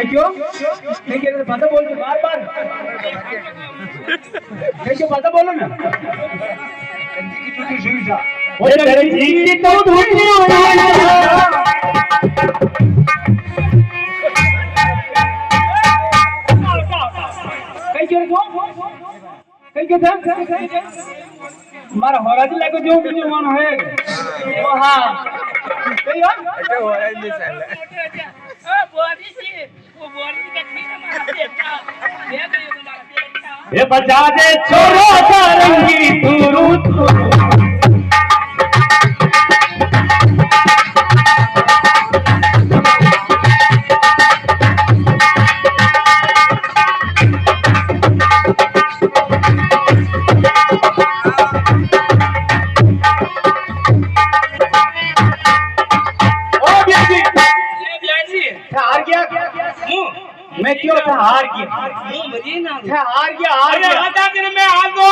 क्यों नहीं कह रहे पता बोल बार बार क्यों पता बोलो ना की टूटी सुई था वो तेरे जी तो ढूंढने कहीं क्यों था मारा होराज लागो जो भी जवान है वो हां सही है अच्छा होराज नहीं चल ओ बोली जी वो बोली के ठीक मार देता ये कहियो तुम्हारा बेटा ये बजा दे छोरो सारंगी तुरू मैं क्यों था हार गया हार गया आधा दिन में हार दो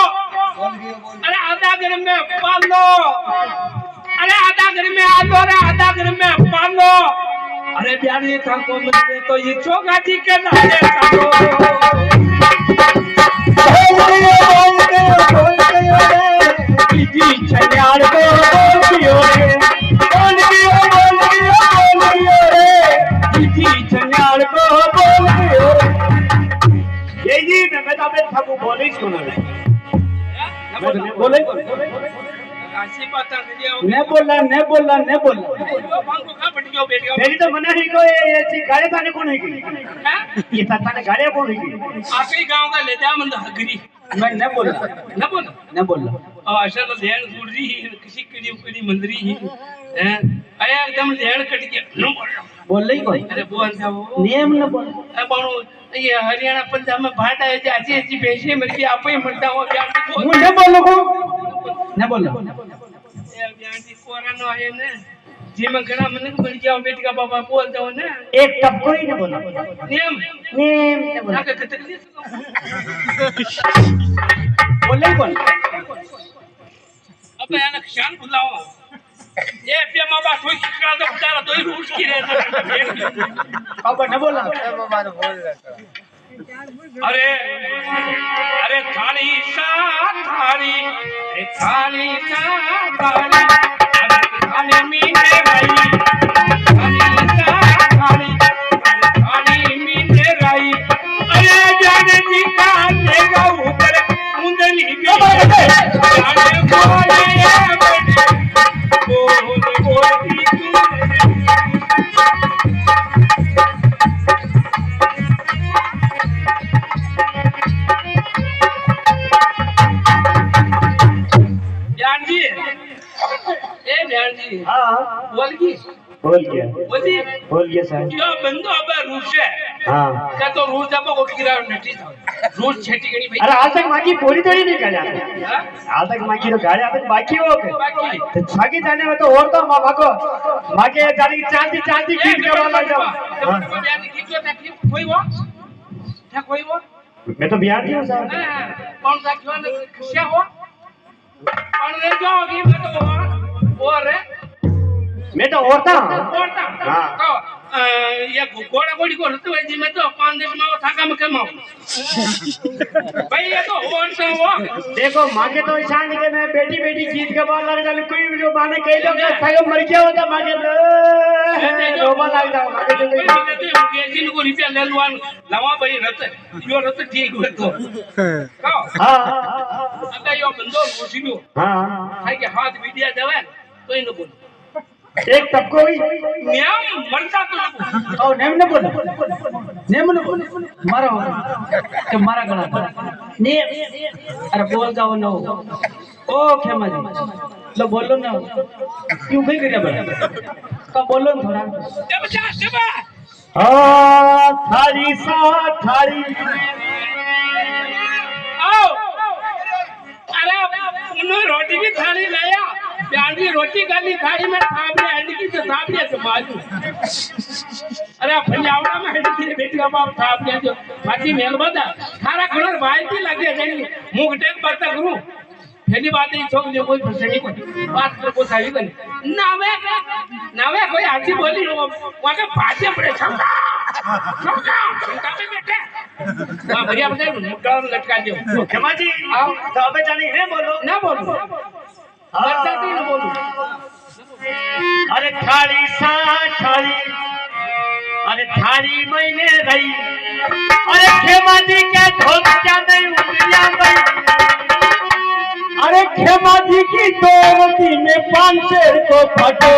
अरे आधा दिन में पाल लो अरे आधा दिन में हार दो अरे आधा दिन में पाल लो अरे प्यारे था को मैं तो ये चोगा जी के नाले था जी छन्यार को बोलियो रे छन्यार को ये जी मैं तो अपने ठाकुर बोले सुना मैं बोले आशी पता नहीं बोला मेरी तो मना ही को ये गाड़ी थाने कौन है की ये थाने गाड़ी कौन है की आपके गांव का ले जा मंद हगरी मैं न बोला असल ध्यान सुन रही किसी कड़ी मंदरी ही आया एकदम ध्यान कट गया बोल रही कोई अरे बोल था वो नियम न बोल बाणो ये हरियाणा पंजाब में भाट है जाजी ऐसी पेशे मेरे आप ही मरता हो यार मुझे बोलो को न बोलो यार यार जी कोरोना है ना जी में घना मन को बन गया बेटी का बाबा बोल दो ना एक टपको ही न बोलो नियम न बोलो आगे तकलीफ बोले कौन अब यार ख्याल बुलाओ ये पे माबा कोई शिकरा तो बेचारा तो ही रूस की रहे बाबा न बोला बाबा ने बोल रहा अरे अरे थाली सा थाली अरे थाली सा थाली अरे थाली मीठे भाई थाली सा थाली अरे थाली मीठे राई अरे जाने जी का लेगा ऊपर मुंदली भी जाने बोले बोल गया सर जो बंदो अब रूस है हां का तो रूस जब को गिरा नटी था रूस छेटी गणी भाई अरे आज तक माकी पूरी तो ही नहीं कर जाते आज तक माकी तो गाड़ी आज तक बाकी हो गए तो छागी जाने में तो और तो मामा को माके जानी चांदी खींच के वाला जाओ हां बिहार की जो तकलीफ कोई वो क्या कोई वो मैं तो बिहार हूं सर कौन सा क्यों क्या हो कौन ले जाओगी मैं तो और मैं तो औरता हां तो ये गोड़ा गोड़ी को रहते जी मैं तो 5 देश में थाका में कमाऊं भाई ये तो औरता हो देखो मां के तो ईशान के मैं बेटी जीत के बाल लग जाने कोई जो माने कह लो थाका मर गया होता मां के रोबा लग जाओ मां के तो के जिन को रुपया ले लवान लवा भाई रहते यो रहते ठीक हो तो हां अब यो बंदो घुसियो हां है के हाथ मीडिया देवे तो इन बोल एक तब कोई नियम मरता तो ओ नेम न बोल नेम न बोल मारो के मारा गला ने अरे बोल जाओ न ओ खेमा जी लो बोलो ना क्यों कहीं करिया बड़ा का बोलो थोड़ा जब हां थाली सा थाली आओ अरे उन्होंने रोटी की थाली लाया प्यारी रोटी गाली थाली में थापने हंडी तो थापने से बाजू अरे पंजाबड़ा में हंडी बेटी का बाप थापने जो बाकी मेल बता थारा खनर भाई की लगे जानी मुंह टेक बता करूं पहली बात है छोक जो कोई प्रश्न को बात को सही बने नावे कोई आजी बोली वहां के भाजे पड़े छंगा તમે બેઠે વાહ ભરિયા બધા મુકાવાનું લટકા દો ખેમાજી આવ તો હવે જાણી ને બોલો ના બોલો બતાતી ન બોલું અરે થાળી સા થાળી अरे थाली महीने रही अरे खेमाजी के धोख क्या नहीं उंगलियां गई अरे खेमाजी की दौलती में 5 शेर को फटो